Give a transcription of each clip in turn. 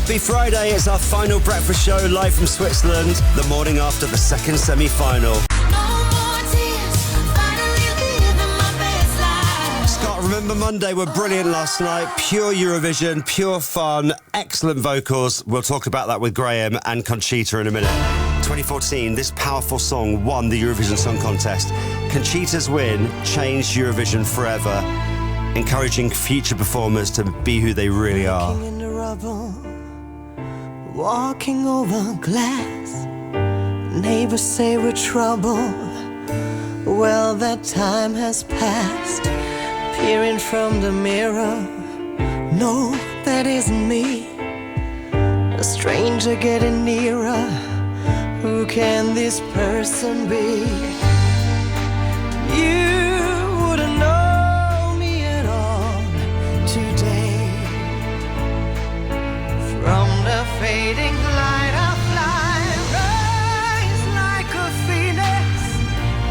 Happy Friday, it's our final breakfast show live from Switzerland, the morning after the second semi-final. Scott, remember Monday were brilliant last night, pure Eurovision, pure fun, excellent vocals. We'll talk about that with Graham and Conchita in a minute. 2014, this powerful song won the Eurovision Song Contest. Conchita's win changed Eurovision forever, encouraging future performers to be who they really are. Walking in the rubble, walking over glass. Neighbors say we're trouble. Well, that time has passed. Peering from the mirror, no, that isn't me. A stranger getting nearer. Who can this person be? You wouldn't know me at all today. From the fading light I fly, rise like a phoenix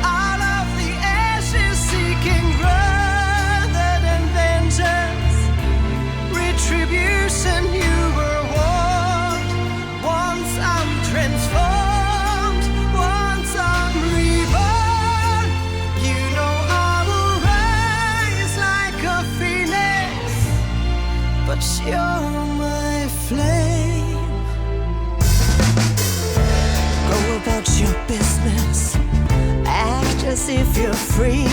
out of the ashes, seeking rather than vengeance, retribution. You were warned. Once I'm transformed, once I'm reborn, you know I will rise like a phoenix, but you're my flame. Go about your business, act as if you're free.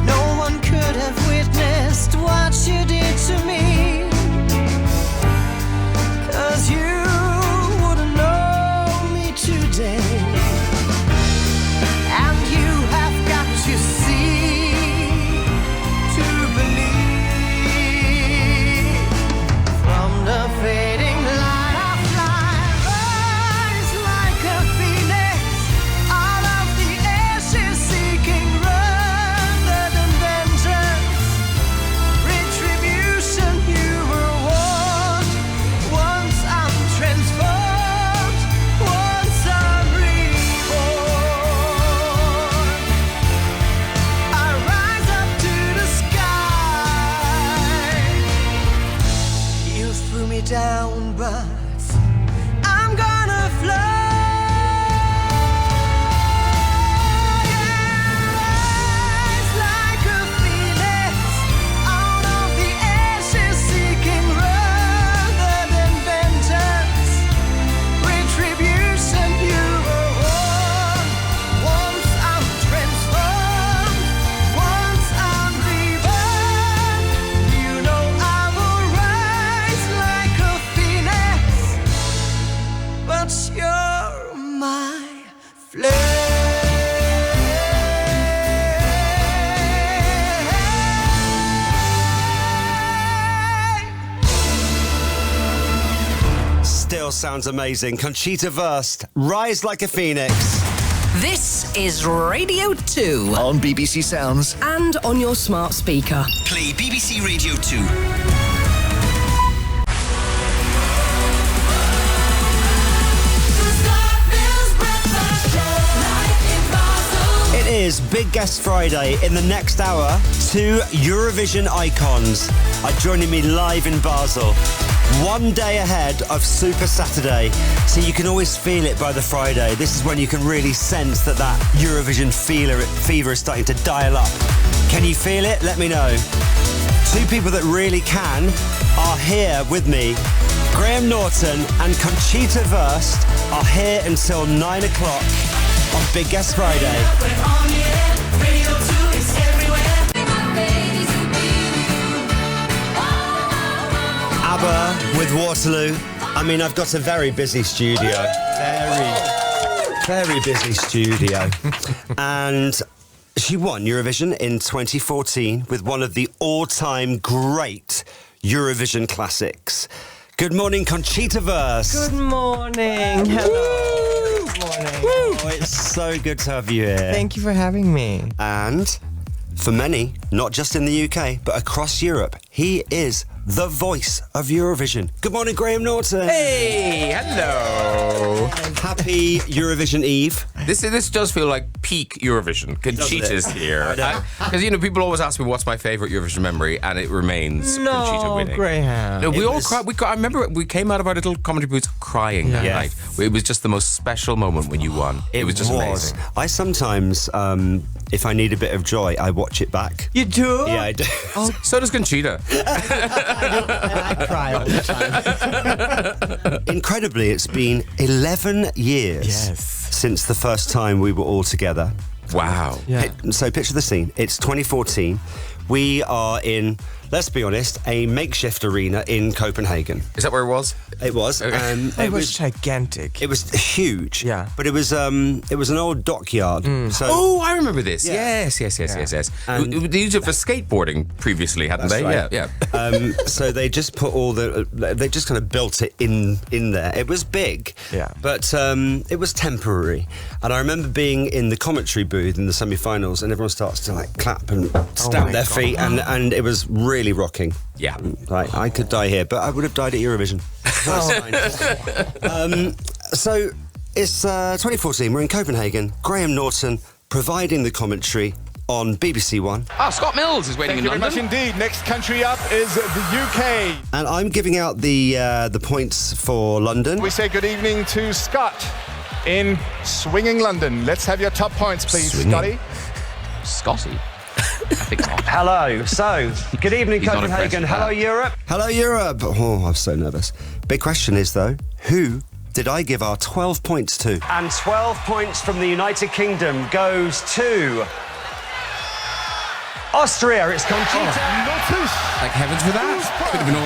No one could have witnessed what you did to me, 'cause you wouldn't know me today. And you have got to see to believe. From the fading light I fly, rise like a phoenix out of the ashes, seeking rather than vengeance, retribution. You were warned. Once I'm transformed, once I'm reborn, I rise up to the sky. You threw me down, but I'm gonna fly. Rise like a phoenix out of the ashes, seeking rather than vengeance, retribution. You were warned. Once I'm transformed, once I'm reborn, you know I will rise like a phoenix, but you're my flame. Still sounds amazing. Conchita Wurst, Rise Like a Phoenix. This is Radio 2 On BBC Sounds. and on your smart speaker. Play BBC Radio 2. It is Big Guest Friday. In the next hour, two Eurovision icons are joining me live in Basel. One day ahead of Super Saturday, so you can always feel it by the Friday. This is when you can really sense that Eurovision fever is starting to dial up. Can you feel it? Let me know. Two people that really can are here with me. Graham Norton and Conchita Wurst are here until 9 o'clock on Big Guest Friday. ABBA with Waterloo. I mean, I've got a very busy studio. Very busy studio. And she won Eurovision in 2014 with one of the all-time great Eurovision classics. Good morning, Conchita Wurst. Good morning. Hello. Good morning. Oh, it's so good to have you here. Thank you for having me. And for many, not just in the UK, but across Europe, he is the voice of Eurovision. Good morning, Graham Norton. Hey, hello. Happy Eurovision Eve. This does feel like peak Eurovision. Conchita's here. Because, people always ask me what's my favourite Eurovision memory, and it remains Conchita winning. Graham. No, we all cried. I remember we came out of our little comedy booths crying that night. It was just the most special moment when you won. It was just amazing. I sometimes, if I need a bit of joy, I watch it back. You do? Yeah, I do. Oh, so does Conchita. I cry all the time. Incredibly, it's been 11 years since the first time we were all together. Wow. Yeah. So picture the scene. It's 2014. We are in, let's be honest, a makeshift arena in Copenhagen. Is that where it was? It was. Okay. It was gigantic. It was huge. Yeah. But it was an old dockyard. So I remember this. Yeah. Yes. And They used it for skateboarding previously, hadn't they? right. Yeah. So they just put they just kind of built it in there. It was big, but it was temporary. And I remember being in the commentary booth in the semi-finals, and everyone starts to clap and stamp their feet, and it was really rocking. Yeah. I could die here, but I would have died at Eurovision. So it's 2014. We're in Copenhagen. Graham Norton providing the commentary on BBC One. Scott Mills is waiting in London. Thank you very much indeed. Next country up is the UK. And I'm giving out the points for London. We say good evening to Scott in swinging London. Let's have your top points, please, Swinging. Scotty. Scotty. I think not. Hello. So, good evening, He's not Copenhagen. impressed with Hello, that. Europe. Hello, Europe. Oh, I'm so nervous. Big question is, though, who did I give our 12 points to? And 12 points from the United Kingdom goes to Austria. It's Conchita. Thank heavens for that. Could have been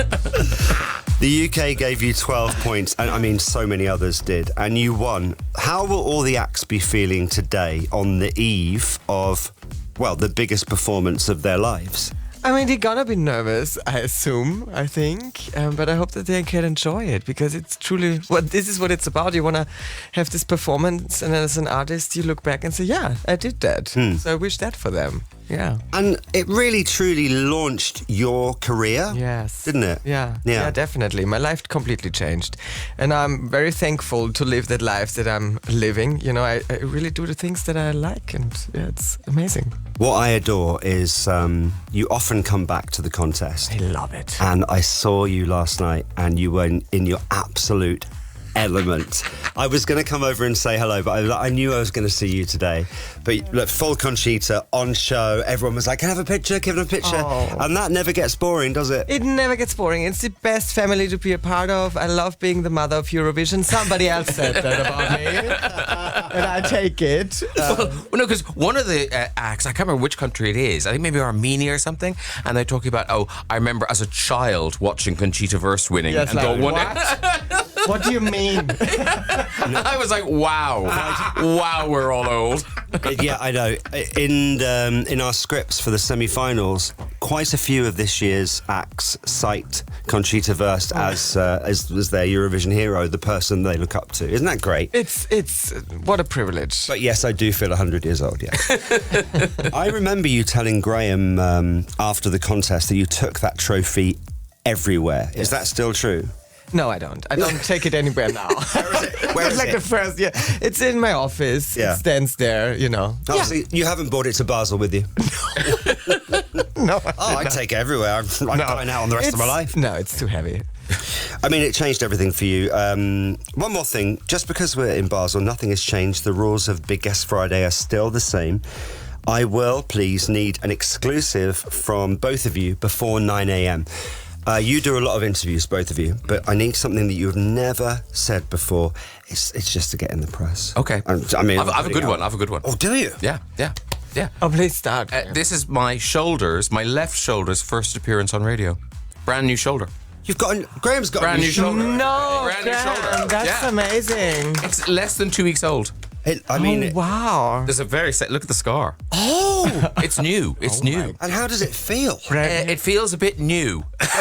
awkward. The UK gave you 12 points, and I mean, so many others did, and you won. How will all the acts be feeling today on the eve of, the biggest performance of their lives? I mean, they're gonna be nervous, I think. But I hope that they can enjoy it, because it's truly this is what it's about. You wanna have this performance, and as an artist, you look back and say, yeah, I did that. So I wish that for them. Yeah. And it really, truly launched your career. Yes. Didn't it? Yeah, definitely. My life completely changed. And I'm very thankful to live that life that I'm living. I really do the things that I like, and it's amazing. What I adore is you often come back to the contest. I love it. And I saw you last night, and you were in your absolute element. I was going to come over and say hello, but I knew I was going to see you today. But look, full Conchita on show. Everyone was like, "Can I have a picture? Give them a picture." Oh. And that never gets boring, does it? It never gets boring. It's the best family to be a part of. I love being the mother of Eurovision. Somebody else said that about me, and I take it. Well, no, because one of the acts, I can't remember which country it is. I think maybe Armenia or something. And they're talking about, I remember as a child watching Conchita Wurst winning. Yes, and like, don't want what? What do you mean? I was like, wow, we're all old. Yeah, I know. In our scripts for the semi-finals, quite a few of this year's acts cite Conchita Wurst as their Eurovision hero, the person they look up to. Isn't that great? It's what a privilege. But yes, I do feel 100 years old, yeah. I remember you telling Graham after the contest that you took that trophy everywhere. Is that still true? No, I don't. I don't take it anywhere now. Where is like it? the first, It's in my office. Yeah. It stands there, Obviously, you haven't brought it to Basel with you. No. I take it everywhere. I'm going out on the rest of my life. No, it's too heavy. I mean, it changed everything for you. One more thing. Just because we're in Basel, nothing has changed. The rules of Big Guest Friday are still the same. I will please need an exclusive from both of you before 9 a.m. You do a lot of interviews, both of you, but I need something that you've never said before. It's just to get in the press. Okay. I mean, I have a good one. Oh, do you? Yeah. Oh, please start. This is my left shoulder's first appearance on radio. Brand new shoulder. Graham's got Brand a new shoulder. No, Brand new Graham, shoulder. that's Yeah. amazing. It's less than 2 weeks old. Wow. There's a look at the scar. Oh! It's new. It's new. And how does it feel? It feels a bit new. It's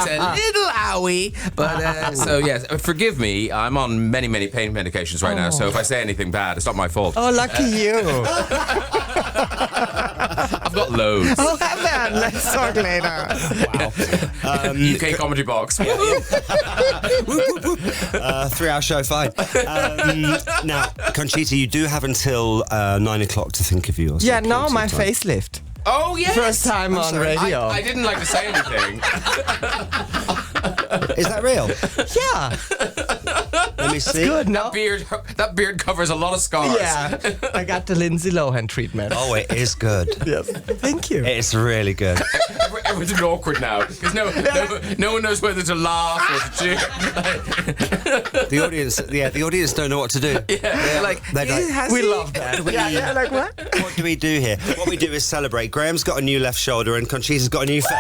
a little owie, but so yes. Forgive me. I'm on many pain medications right now, so if I say anything bad, it's not my fault. Oh, lucky you. I've got loads. Oh, have done. Let's talk later. Wow. UK comedy box. 3-hour show, fine. Now, Conchita, you do have until 9 o'clock to think of yours. Yeah, no, my facelift. Oh, yes. First time on radio. I didn't like to say anything. Is that real? Yeah. Let me see. Good, no? That beard covers a lot of scars. Yeah. I got the Lindsay Lohan treatment. Oh, it is good. Yes. Thank you. It's really good. Everything's awkward now because no one knows whether to laugh or to cheer. The audience don't know what to do. Yeah, like we love that. Yeah, like what? What do we do here? What we do is celebrate. Graham's got a new left shoulder and Conchita's got a new face.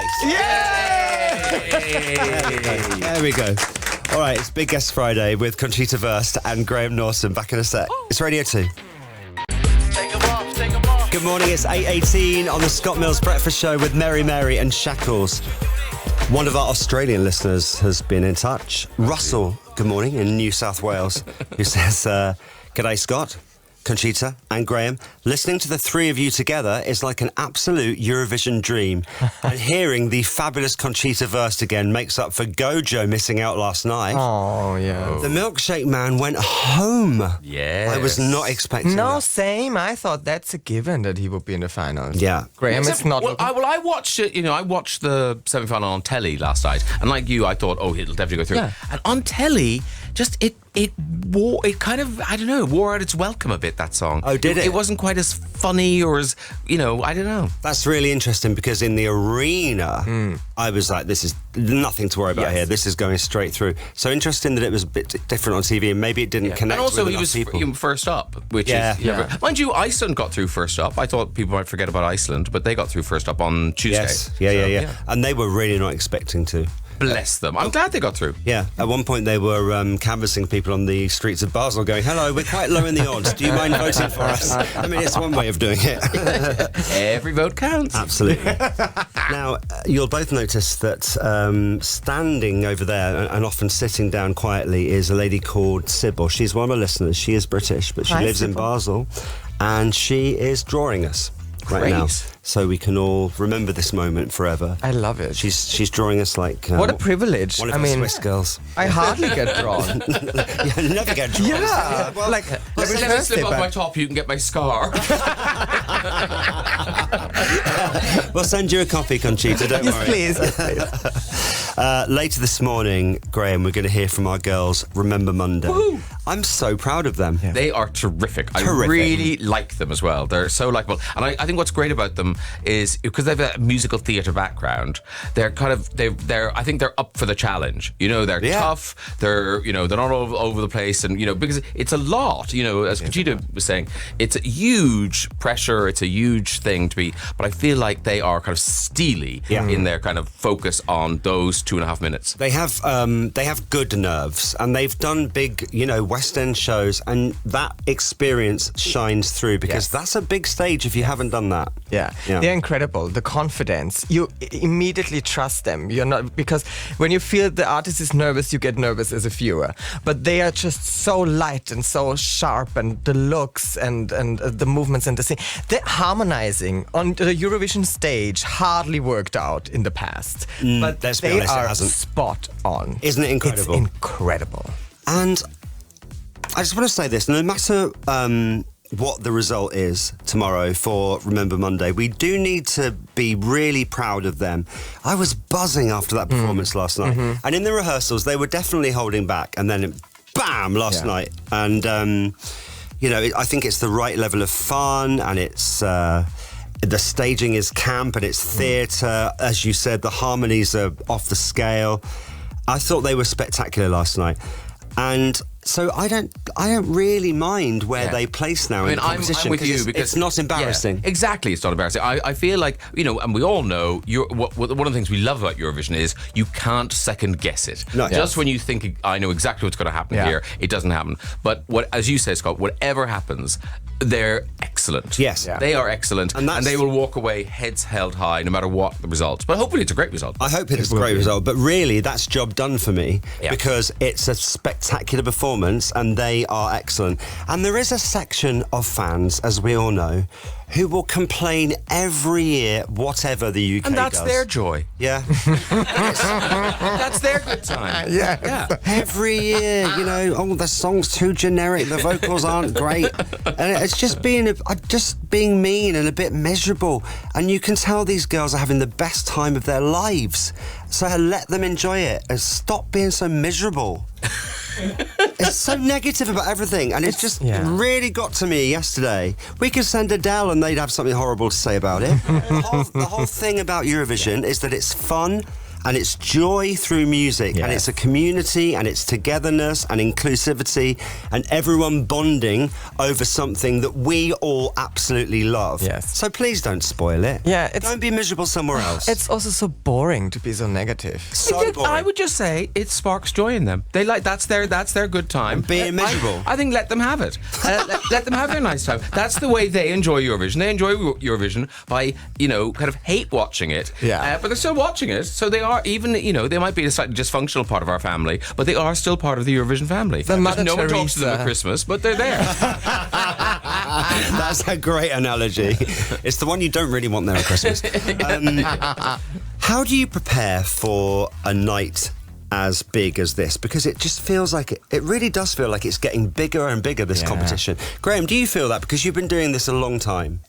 There we go. All right, it's Big Guest Friday with Conchita Wurst and Graham Norton. Back in a sec. It's Radio 2. Good morning, it's 8:18 on the Scott Mills Breakfast Show with Mary Mary and Shackles. One of our Australian listeners has been in touch. Russell, good morning, in New South Wales, who says, G'day, Scott, Conchita and Graham. Listening to the three of you together is like an absolute Eurovision dream. And hearing the fabulous Conchita Wurst again makes up for Gojo missing out last night. Oh, yeah. The Milkshake Man went home. Yes. I was not expecting No, that. same. I thought that's a given that he would be in the finals. Yeah. Graham is not. I watched it. I watched the semi-final on telly last night, and like you, I thought, oh, it'll definitely go through. Yeah. And on telly, just it kind of, I don't know, wore out its welcome a bit. That song. Oh, did it? It wasn't quite as funny or as I don't know. That's really interesting because in the arena, I was like, this is nothing to worry about here. This is going straight through. So interesting that it was a bit different on TV and maybe it didn't connect and also with he enough was people. first up, which Yeah. is mind you, Iceland got through first up. I thought people might forget about Iceland, but they got through first up on Tuesday. Yes, yeah. And they were really not expecting to. Bless them. I'm glad they got through. Yeah, at one point they were canvassing people on the streets of Basel going, hello, we're quite low in the odds. Do you mind voting for us? I mean, it's one way of doing it. Every vote counts. Absolutely. Now, you'll both notice that standing over there and often sitting down quietly is a lady called Sybil. She's one of our listeners. She is British, but she lives in Basel, and she is drawing us right now, so we can all remember this moment forever. I love it. She's drawing us like what a privilege. One of the Swiss girls. I hardly get drawn. You never get drawn. Yeah, Well, like Let me slip off my top. You can get my scar. we'll send you a copy, Conchita. Don't worry. Please. Later this morning, Graham, we're going to hear from our girls. Remember Monday. Woo-hoo. I'm so proud of them. Yeah. They are terrific. I really like them as well. They're so likable. And I think what's great about them is because they have a musical theatre background, they're kind of, I think they're up for the challenge. They're tough. They're, they're not all over the place. And, because it's a lot, as Conchita was saying, it's a huge pressure. It's a huge thing to be, but I feel like they are kind of steely in their kind of focus on those 2.5 minutes. They have good nerves, and they've done big, West End shows, and that experience shines through because that's a big stage if you haven't done that. Yeah, they're incredible. The confidence, you immediately trust them. You're not, because when you feel the artist is nervous, you get nervous as a viewer. But they are just so light and so sharp, and the looks and the movements and the scene. They're harmonizing on the Eurovision stage. Hardly worked out in the past, but let's be they honest, it are hasn't. spot on. Isn't it incredible? It's incredible. And I just want to say this, no matter what the result is tomorrow for Remember Monday, we do need to be really proud of them. I was buzzing after that performance last night. And in the rehearsals, they were definitely holding back. And then, bam, last night. And, I think it's the right level of fun, and it's... the staging is camp and it's theatre. As you said, the harmonies are off the scale. I thought they were spectacular last night. And so I don't really mind where they place now in the competition. I'm with you because it's not embarrassing. Yeah, exactly, it's not embarrassing. I feel like, and we all know, one of the things we love about Eurovision is you can't second guess it. No. Just when you think, I know exactly what's going to happen here, it doesn't happen. But as you say, Scott, whatever happens, they're excellent. Yes. They are excellent. And they will walk away heads held high no matter what the result. But hopefully it's a great result. I hope it's a great result. But really, that's job done for me because it's a spectacular performance. performance, and they are excellent. And there is a section of fans, as we all know, who will complain every year, whatever the UK does. And that's their joy. Yeah. That's their good time. Yeah. Every year, you know, the song's too generic, the vocals aren't great, and it's just being mean and a bit miserable. And you can tell these girls are having the best time of their lives. So let them enjoy it and stop being so miserable. It's so negative about everything, and it's just really got to me yesterday. We could send Adele and they'd have something horrible to say about it. The whole thing about Eurovision is that it's fun and it's joy through music, and it's a community, and it's togetherness and inclusivity, and everyone bonding over something that we all absolutely love. Yes. So please don't spoil it. Yeah, don't be miserable somewhere else. It's also so boring to be so negative. so boring. I would just say it sparks joy in them. They that's their good time. Being miserable. I think let them have it. Let them have their nice time. That's the way they enjoy Eurovision. They enjoy Eurovision by kind of hate watching it. Yeah. But they're still watching it, so they are even they might be a slightly dysfunctional part of our family, but they are still part of the Eurovision family. The Mother no one talks to them Teresa. at Christmas, but they're there. That's a great analogy. It's the one you don't really want there at Christmas. How do you prepare for a night as big as this? Because it just feels like it really does feel like it's getting bigger and bigger, this competition. Graham, do you feel that? Because you've been doing this a long time.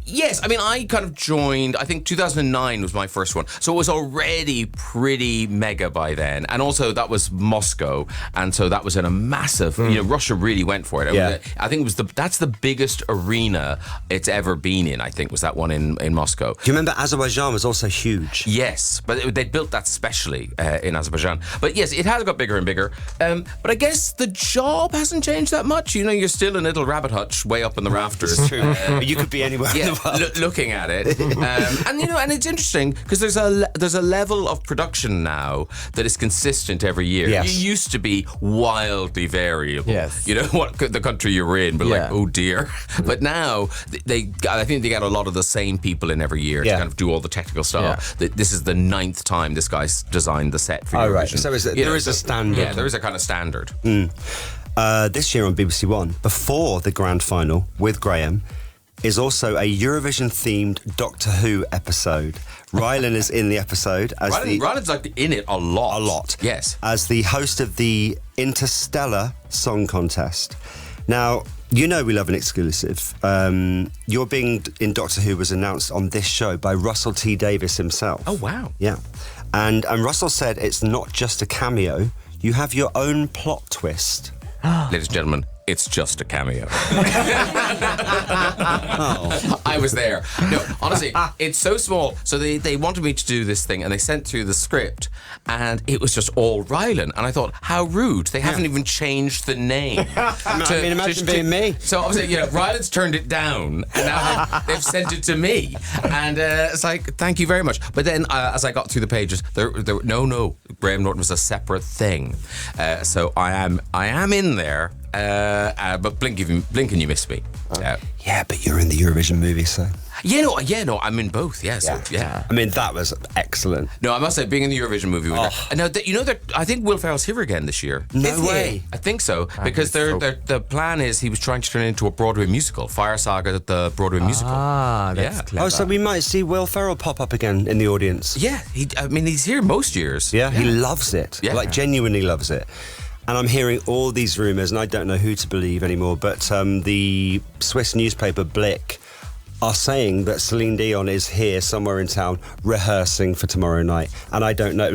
Yes, I mean, I kind of joined, I think 2009 was my first one. So it was already pretty mega by then. And also that was Moscow. And so that was in a massive, Russia really went for it. Yeah. I think that's the biggest arena it's ever been in, I think, was that one in Moscow. Do you remember Azerbaijan was also huge? Yes, but they built that specially in Azerbaijan. But yes, it has got bigger and bigger. But I guess the job hasn't changed that much. You're still in a little rabbit hutch way up in the rafters. It's true. You could be anywhere in the world. Looking at it. And it's interesting because there's a level of production now that is consistent every year. Yes. You used to be wildly variable. Yes. What the country you're in, but like, oh dear. But now I think they get a lot of the same people in every year to kind of do all the technical stuff. This is the 9th time this guy's designed the set for Eurovision. Right. So there is a standard. Yeah, there is a kind of standard. This year on BBC One, before the grand final with Graham, is also a Eurovision-themed Doctor Who episode. Rylan is in the episode as Rylan's like in it a lot. A lot. Yes. As the host of the Interstellar Song Contest. Now, we love an exclusive. Your being in Doctor Who was announced on this show by Russell T Davies himself. Oh, wow. Yeah. And Russell said it's not just a cameo, you have your own plot twist. Ladies and gentlemen, it's just a cameo. I was there. No, honestly, it's so small. So they wanted me to do this thing, and they sent through the script, and it was just all Rylan. And I thought, how rude. They haven't even changed the name. Imagine being me. So obviously, Rylan's turned it down, and now they've sent it to me. And it's like, thank you very much. But then as I got through the pages, no, Graham Norton was a separate thing. So I am in there. But blink and you missed me. Yeah, but you're in the Eurovision movie, so... No, I'm in both, yes. Yeah. I mean, that was excellent. No, I must say, being in the Eurovision movie was great. Now, that I think Will Ferrell's here again this year. No way. I think so, because the plan is he was trying to turn it into a Broadway musical, Fire Saga, the Broadway musical. That's clever. Oh, so we might see Will Ferrell pop up again in the audience. Yeah, he's here most years. Yeah, he loves it. Yeah. Like, genuinely loves it. And I'm hearing all these rumours, and I don't know who to believe anymore, but the Swiss newspaper Blick are saying that Celine Dion is here somewhere in town rehearsing for tomorrow night. And I don't know,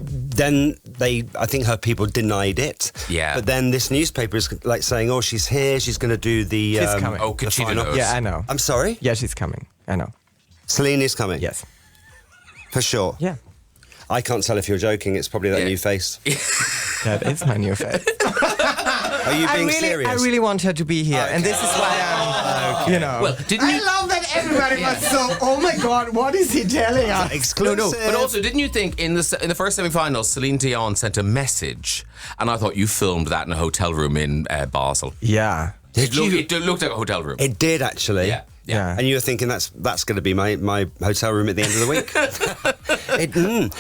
then I think her people denied it. Yeah. But then this newspaper is saying, oh, she's here, she's going to do the... She's coming. Oh, Conchita knows. Yeah, I know. I'm sorry? Yeah, she's coming. I know. Celine is coming? Yes. For sure? Yeah. I can't tell if you're joking, it's probably that new face. That is my new face. Are you being serious? I really want her to be here, and this is why I'm, Well, didn't you... I love that everybody was so, oh my God, what is he telling us? Exclusive. No, but also, didn't you think in the first semi-final, Celine Dion sent a message, and I thought you filmed that in a hotel room in Basel. Yeah. It looked like a hotel room. It did, actually. Yeah. Yeah. And you were thinking that's going to be my hotel room at the end of the week.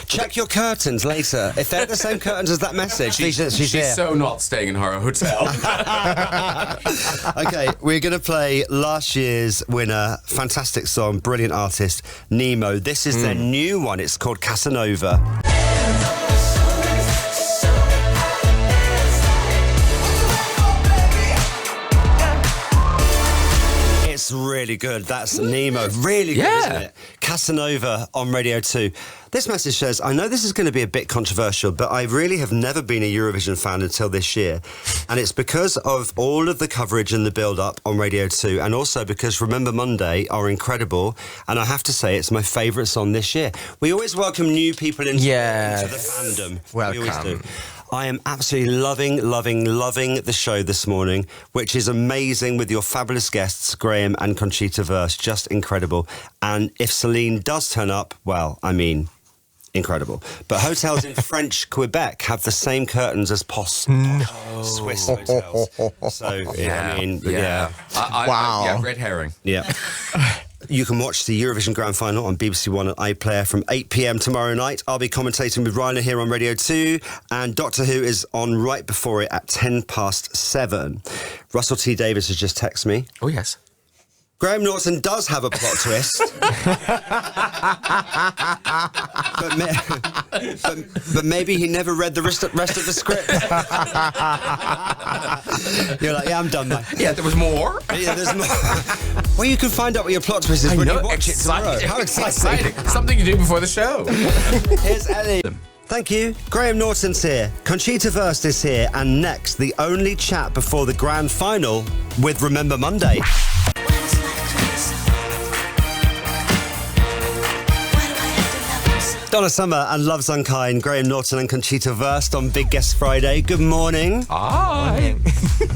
Check your curtains later. If they're the same curtains as that message, she's here. so not staying in her hotel. Okay, we're going to play last year's winner. Fantastic song, brilliant artist, Nemo. This is their new one. It's called Casanova. It's really good. That's Nemo. Really good, isn't it? Casanova on Radio 2. This message says, I know this is going to be a bit controversial, but I really have never been a Eurovision fan until this year. And it's because of all of the coverage and the build-up on Radio 2, and also because Remember Monday are incredible. And I have to say, it's my favourite song this year. We always welcome new people into the fandom. Welcome. We always do. I am absolutely loving the show this morning, which is amazing with your fabulous guests, Graham and Conchita Wurst. Just incredible. And if Celine does turn up, well, I mean, incredible. But hotels in French Quebec have the same curtains as Swiss hotels. So, I mean, Wow. Red herring. Yeah. You can watch the Eurovision Grand Final on BBC One and iPlayer from 8 p.m. tomorrow night. I'll be commentating with Ryla here on Radio 2, and Doctor Who is on right before it at 7:10. Russell T. Davis has just texted me. Oh, yes. Graham Norton does have a plot twist. but maybe he never read the rest of the script. You're like, yeah, I'm done, mate. Yeah, there was more. Yeah, there's more. Well, you can find out what your plot twist is when you watch it tomorrow. How exciting. Something you do before the show. Here's Ellie. Thank you. Graham Norton's here. Conchita Wurst is here. And next, the only chat before the grand final with Remember Monday. Donna Summer and Love's Unkind, Graham Norton and Conchita Wurst on Big Guest Friday. Good morning. Hi.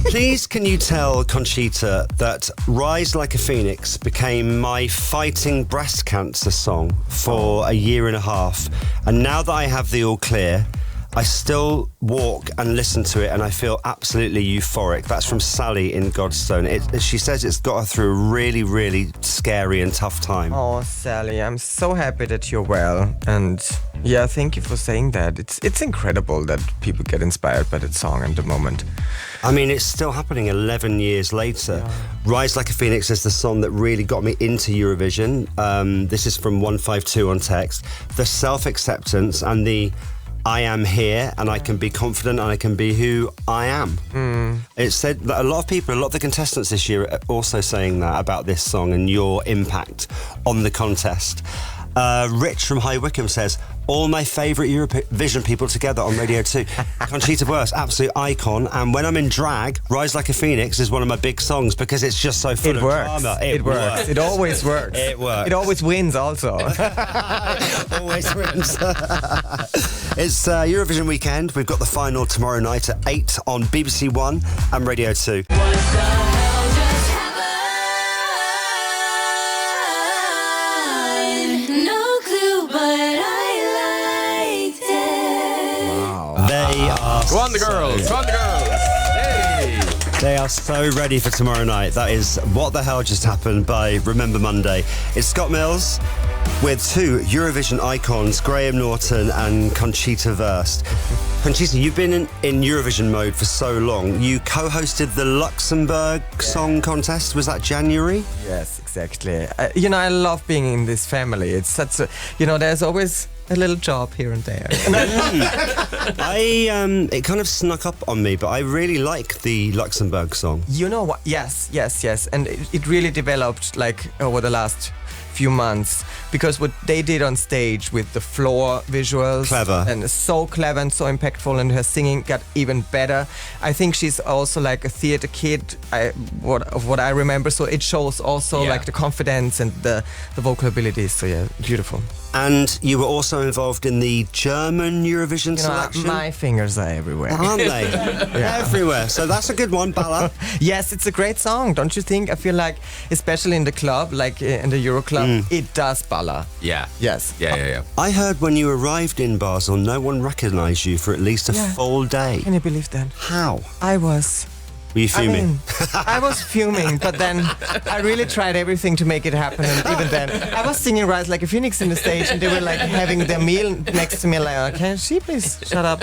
Please, can you tell Conchita that Rise Like a Phoenix became my fighting breast cancer song for a year and a half. And now that I have the all clear, I still walk and listen to it and I feel absolutely euphoric. That's from Sally in Godstone. She says it's got her through a really, really scary and tough time. Oh, Sally, I'm so happy that you're well. And yeah, thank you for saying that. It's incredible that people get inspired by that song at the moment. I mean, it's still happening 11 years later. Yeah. Rise Like a Phoenix is the song that really got me into Eurovision. This is from 152 on text. The self-acceptance and the I am here and I can be confident and I can be who I am. It said that a lot of people, a lot of the contestants this year are also saying that about this song and your impact on the contest. Rich from High Wycombe says, all my favourite Eurovision people together on Radio 2. Conchita Wurst, absolute icon. And when I'm in drag, Rise Like a Phoenix is one of my big songs because it's just so full of drama. It works. It always works. It works. It always wins also. Always wins. It's Eurovision weekend. We've got the final tomorrow night at 8 on BBC One and Radio 2. Go on, the girls. Go on, the girls. Hey. They are so ready for tomorrow night. That is What the Hell Just Happened by Remember Monday. It's Scott Mills with two Eurovision icons, Graham Norton and Conchita Wurst. Conchita, you've been in Eurovision mode for so long. You co-hosted the Luxembourg Song Contest. Was that January? Yes, exactly. I love being in this family. It's such a, there's always a little job here and there. It kind of snuck up on me, but I really like the Luxembourg song. You know what? Yes. And it really developed over the last few months, because what they did on stage with the floor visuals, clever, and so clever and so impactful, and her singing got even better. I think she's also like a theater kid, what I remember, so it shows also the confidence and the vocal abilities. So yeah, beautiful. And you were also involved in the German Eurovision selection. My fingers are everywhere, aren't they? Everywhere. So that's a good one, Balla. Yes, it's a great song, don't you think? I feel like, especially in the club, like in the Euro Club, it does Balla. Yeah. Yes. Yeah. I heard when you arrived in Basel, no one recognised you for at least a full day. Can you believe that? How? I was Were you fuming? I was fuming, but then I really tried everything to make it happen. And even then, I was singing Rise Like a Phoenix in the stage, and they were like having their meal next to me, like, can she please shut up?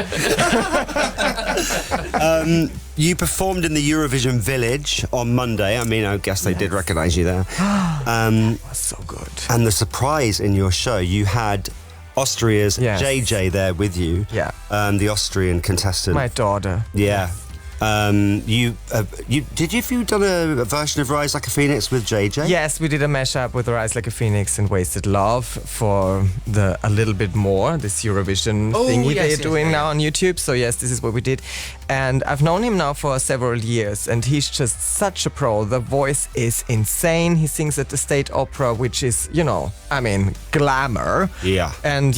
You performed in the Eurovision Village on Monday. I mean, I guess they did recognise you there. It was so good. And the surprise in your show, you had Austria's JJ there with you. Yeah. The Austrian contestant. My daughter. Yeah. You done a version of Rise Like a Phoenix with JJ? Yes, we did a mashup with Rise Like a Phoenix and Wasted Love for a little bit more, this Eurovision thingy they're doing now on YouTube. So yes, this is what we did. And I've known him now for several years, and he's just such a pro. The voice is insane. He sings at the State Opera, which is, glamour. Yeah. And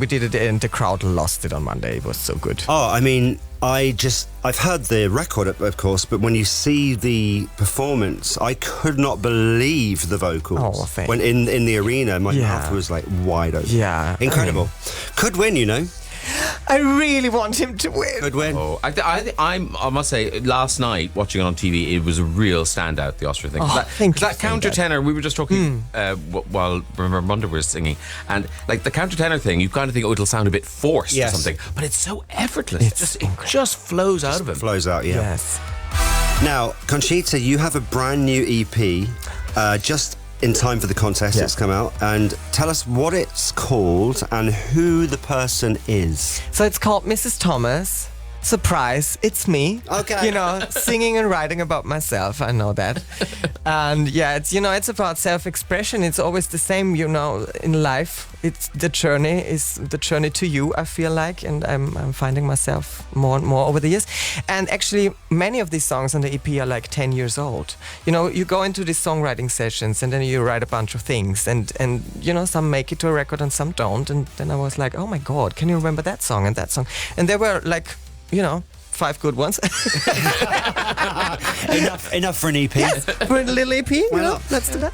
we did it, and the crowd lost it on Monday. It was so good. Oh, I mean, I've heard the record, of course, but when you see the performance, I could not believe the vocals. Oh, thanks. When in the arena, my mouth was like wide open. Yeah. Incredible. Could win, I really want him to win. Could win. Oh, I must say, last night watching it on TV, it was a real standout. The Austria thing. That countertenor, we were just talking while remember Monday was singing, and like the countertenor thing, you kind of think, it'll sound a bit forced or something, but it's so effortless. It just flows out of him. Flows out, yeah. Yes. Now, Conchita, you have a brand new EP, just in time for the contest. It's come out, and tell us what it's called and who the person is. So it's called Mrs. Thomas. Surprise, it's me. Okay. Singing and writing about myself. I know that. And it's about self-expression. It's always the same, in life. It's the journey to you, I feel like, and I'm finding myself more and more over the years. And actually, many of these songs on the EP are like 10 years old. You go into these songwriting sessions, and then you write a bunch of things, and some make it to a record and some don't. And then I was like, oh my God, can you remember that song and that song? And there were like, 5 good ones. enough for an EP. Yes, for a little EP. Let's do that.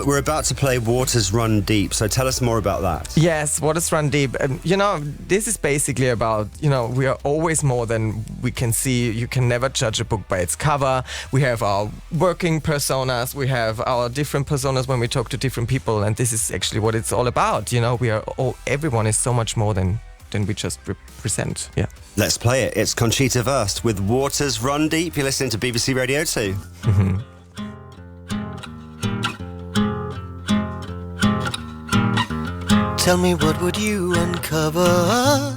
We're about to play Waters Run Deep, so tell us more about that. Yes, Waters Run Deep. This is basically about, we are always more than we can see. You can never judge a book by its cover. We have our working personas. We have our different personas when we talk to different people, and this is actually what it's all about. Everyone is so much more than we just represent. Yeah. Let's play it. It's Conchita Wurst with Waters Run Deep. You're listening to BBC Radio 2. Mm-hmm. Tell me, what would you uncover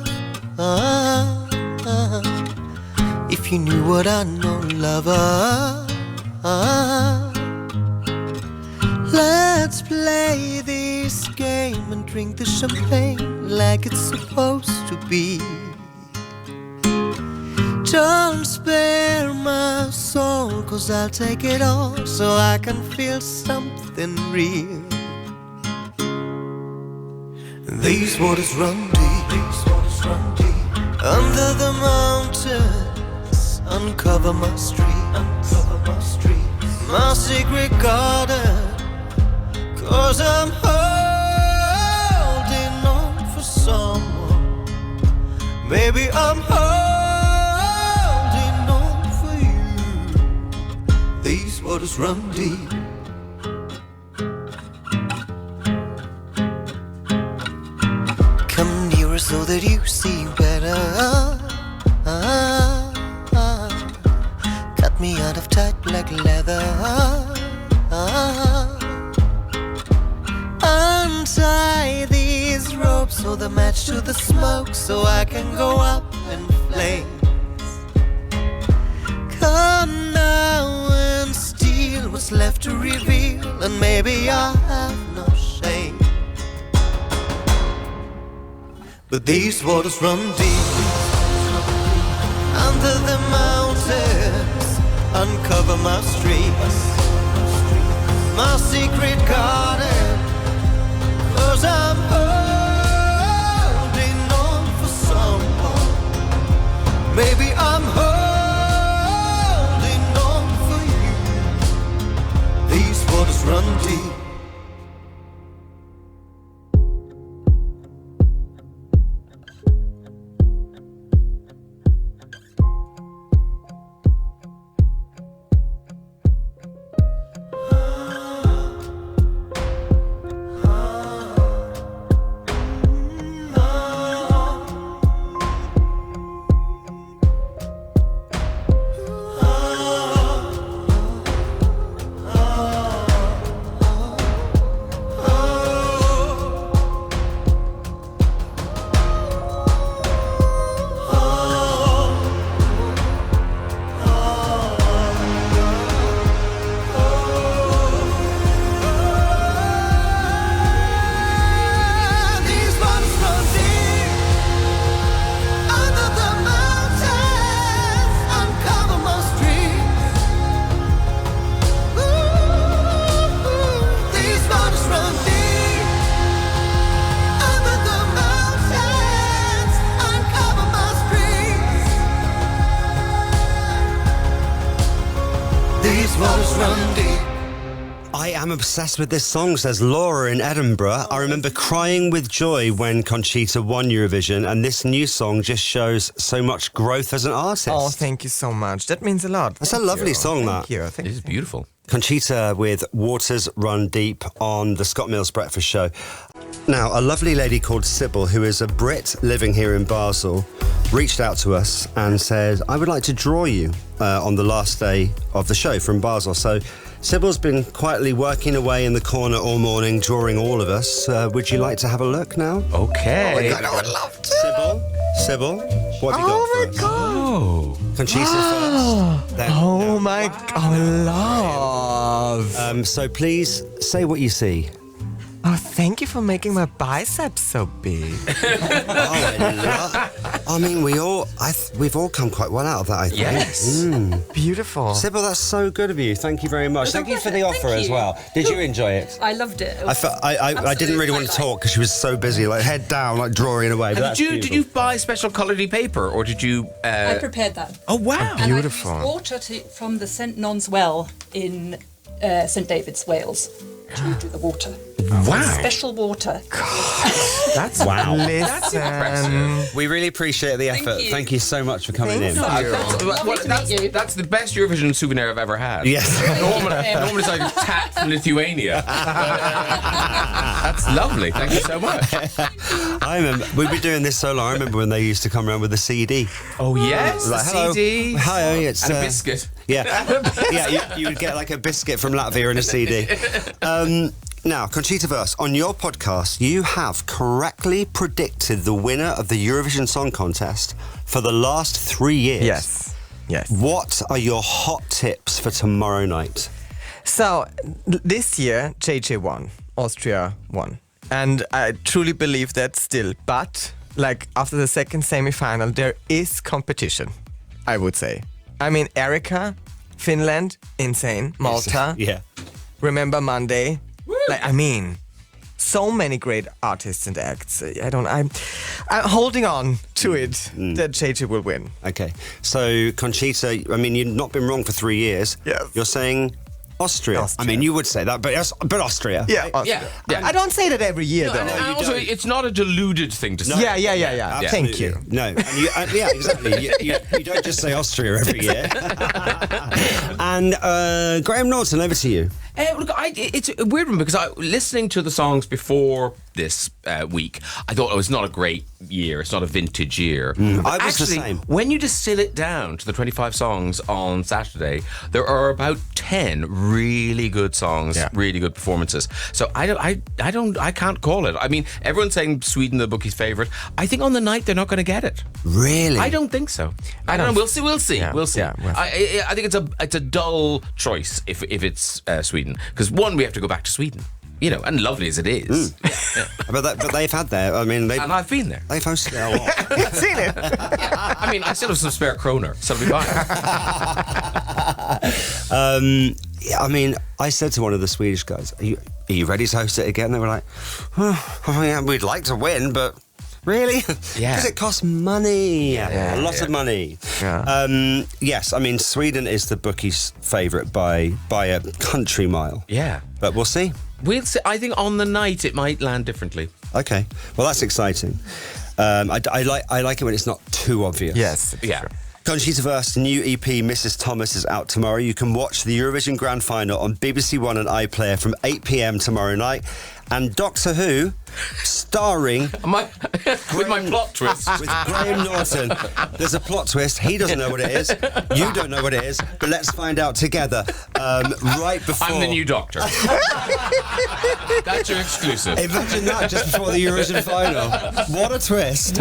if you knew what I know, lover? Let's play this game and drink the champagne like it's supposed to be. Don't spare my soul, 'cause I'll take it all so I can feel something real. These waters run deep, under the mountains, uncover my streets, my secret garden, 'cause I'm holding on for someone. Maybe I'm holding on for you. These waters run deep. Come nearer so that you see better. Cut me out of tight black leather. Untie these ropes so they match to the smoke, so I can go up in flames. Come now and steal what's left to reveal, and maybe I'll have no shame. But these waters run deep, under the mountains, uncover my streets, my secret garden, 'cause I'm holding on for someone. Maybe I'm holding on for you. These waters run deep. I'm obsessed with this song, says Laura in Edinburgh. I remember crying with joy when Conchita won Eurovision, and this new song just shows so much growth as an artist. Oh, thank you so much. That means a lot. That's a lovely song, that. Thank you. It is beautiful. Conchita with Waters Run Deep on the Scott Mills Breakfast Show. Now, a lovely lady called Sybil, who is a Brit living here in Basel, reached out to us and said, I would like to draw you on the last day of the show from Basel. So Sybil's been quietly working away in the corner all morning, drawing all of us. Would you like to have a look now? Okay. I would love to. Sybil, what have you got for us? Oh my God. Oh. Conchita first. Then, Oh my God, love. so please say what you see. Oh, thank you for making my biceps so big. I mean, we've all come quite well out of that, I think. Yes. Beautiful. Sybil, that's so good of you. Thank you very much. Thank you for the offer as well. Did you enjoy it? I loved it. I didn't really want to talk because she was so busy, like head down, like drawing away. But Did you buy special coloured paper, or did you? I prepared that. Oh wow! And Beautiful. I used water from the St Non's Well in St David's, Wales, to do the water. Wow! Special water. That's wow. That's impressive. We really appreciate the effort. Thank you so much for coming in. That's the best Eurovision souvenir I've ever had. Yes. Normally it's like a tat from Lithuania. That's lovely. Thank you so much. I remember we've been doing this so long. I remember when they used to come around with the CD. Oh yes, Like, the hello. CD. Hi, it's And a biscuit. Yeah, you would get like a biscuit from Latvia and a CD. Now, Conchita Wurst, on your podcast, you have correctly predicted the winner of the Eurovision Song Contest for the last 3 years. Yes. What are your hot tips for tomorrow night? So, this year, JJ won. Austria won. And I truly believe that still. But, like, after the second semi-final, there is competition, I would say. I mean, Erica, Finland, insane. Malta, Yeah. Remember Monday. Like, I mean, so many great artists and acts. I'm holding on to it that JJ will win. Okay. So, Conchita, I mean, you've not been wrong for 3 years. Yes. You're saying Austria. I mean, you would say that, but Austria. Yeah, Austria. Yeah. I don't say that every year, though. And also, it's not a deluded thing to say. Yeah. Thank you. No, and yeah, exactly. You don't just say Austria every year. And Graham Norton, over to you. Look, it's a weird one because listening to the songs before this week, I thought, it's not a great year. It's not a vintage year. I was the Actually, same. when you distill it down to the 25 songs on Saturday, there are about 10 really good songs, really good performances. So I can't call it. I mean, everyone's saying Sweden the bookie's favourite. I think on the night they're not going to get it. Really? I don't think so. I don't know. We'll see. Yeah. We'll see. Yeah, well. I think it's a dull choice if it's Sweden, because one, we have to go back to Sweden, and lovely as it is. But they've had their. I mean, And I've been there. they've hosted it a lot. I've seen it. I mean, I still have some spare kroner, so it'll be fine. I mean, I said to one of the Swedish guys, "Are you ready to host it again?" They were like, "Yeah, we'd like to win, but." Really? Yeah. Because it costs money. A lot of money. Yeah. Yes, I mean, Sweden is the bookies' favourite by a country mile. Yeah. But we'll see. We'll see. I think on the night it might land differently. Okay. Well, that's exciting. I like it when it's not too obvious. Yes. Yeah. Conchita Wurst's new EP, Mrs. Thomas, is out tomorrow. You can watch the Eurovision Grand Final on BBC One and iPlayer from 8 p.m. tomorrow night. And Doctor Who, starring... with my plot twist. With Graham Norton. There's a plot twist. He doesn't know what it is. You don't know what it is. But let's find out together right before... I'm the new Doctor. That's your exclusive. Imagine that just before the Eurovision final. What a twist.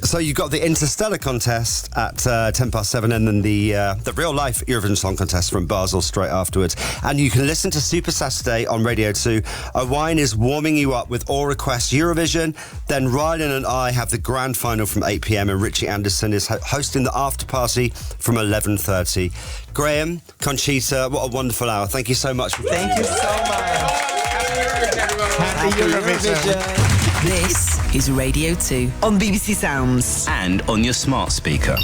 So you've got the Interstellar contest at 7:10 and then the real life Eurovision Song Contest from Basel straight afterwards. And you can listen to Super Saturday on Radio 2. Wine is warming you up with all requests Eurovision. Then Rylan and I have the grand final from 8 p.m. and Richie Anderson is hosting the after party from 11:30. Graham, Conchita, what a wonderful hour. Thank you so much. Thank you so much. Happy Eurovision. This is Radio 2 on BBC Sounds And on your smart speaker.